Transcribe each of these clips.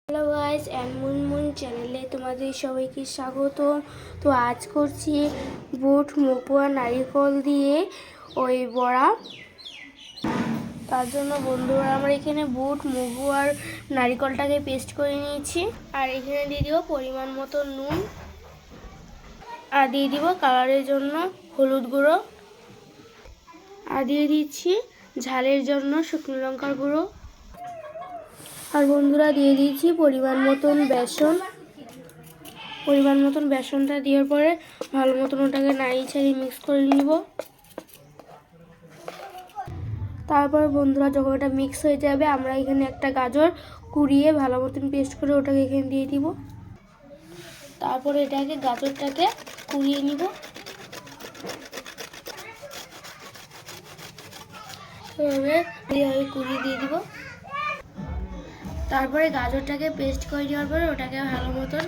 Hello guys, Munmun চ্যানেলে তোমাদের সবাইকে স্বাগত। তো আজ করছি বুট মগু আর নারিকল দিয়ে ওই বড়া। তার জন্য বন্ধুরা আমরা এখানে বুট মগু আর নারিকলটাকে পেস্ট করে নিয়েছি। আর এখানে দিয়ে দিব পরিমাণ মতো নুন, আর দিয়ে দিব কালারের জন্য হলুদ গুঁড়ো, আর দিয়ে দিচ্ছি ঝালের জন্য শুকনো লঙ্কার গুঁড়ো। আর বন্ধুরা দিয়ে দিয়েছি পরিমাণ মতন বেসনটা দেওয়ার পরে ভালো মতন ওটাকে নাড়িয়ে ছাড়িয়ে মিক্স করে নিব। তারপর বন্ধুরা যখন ওটা মিক্স হয়ে যাবে আমরা এখানে একটা গাজর কুড়িয়ে ভালো মতন পেস্ট করে ওটাকে এখানে দিয়ে দিব। তারপরে এটাকে গাজরটাকে কুড়িয়ে নিব। এভাবে কুড়িয়ে দিয়ে দিব। তারপরে গাজরটাকে পেস্ট করে নেওয়ার পরে ওটাকে ভালো মতন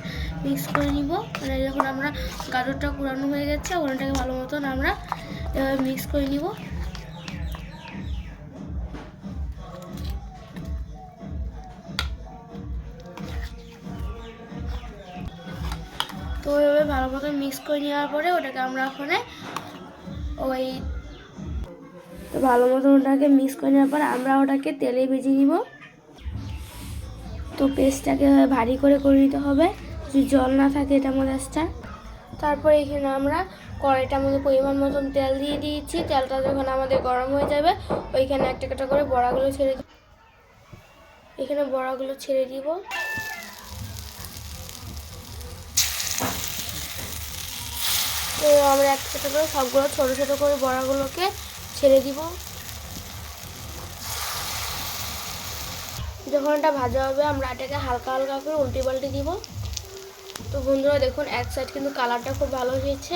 মিক্স করে নিব। মানে যখন আমরা গাজরটা কুড়ানো হয়ে গেছে ওটাকে ভালো মতন আমরা মিক্স করে নিব। তো ওইভাবে ভালো মতন মিক্স করে নেওয়ার পরে ওটাকে আমরা ওখানে ভালো মতন ওটাকে মিক্স করে নেওয়ার পরে আমরা ওটাকে তেলে ভেজে নিব। তো পেস্টটাকে ভারী করে নিতে হবে, যদি জল না থাকে এটার মধ্যে। তারপরে এখানে আমরা কড়াইটার মধ্যে পরিমাণ মতন তেল দিয়ে দিয়েছি। তেলটা যখন আমাদের গরম হয়ে যাবে ওইখানে একটা একটা করে বড়াগুলো ছেড়ে দিব। এখানে বড়াগুলো ছেড়ে দিব। তো আমরা একটা করে সবগুলো ছোটো ছোটো করে বড়াগুলোকে ছেড়ে দিব। যখন এটা ভাজা হবে আমরা এটাকে হালকা হালকা করে উল্টে পাল্টে দিব। তো বন্ধুরা দেখুন এক সাইড কিন্তু কালারটা খুব ভালো হয়েছে।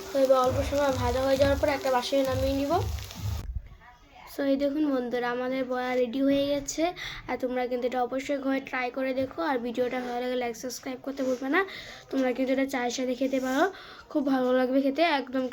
তো এবার অল্প সময় ভাজা হয়ে যাওয়ার পর একটা বাসনে নামিয়ে নিব। সো এই দেখুন বন্ধুরা আমাদের বড়া রেডি হয়ে গেছে। আর তোমরা কিন্তু এটা অবশ্যই ঘরে ট্রাই করে দেখো। আর ভিডিওটা ভালো লাগে লাইক সাবস্ক্রাইব করতে ভুলবে না। তোমরা কিন্তু এটা চায়ের সাথে খেতে পারো, খুব ভালো লাগবে খেতে একদম।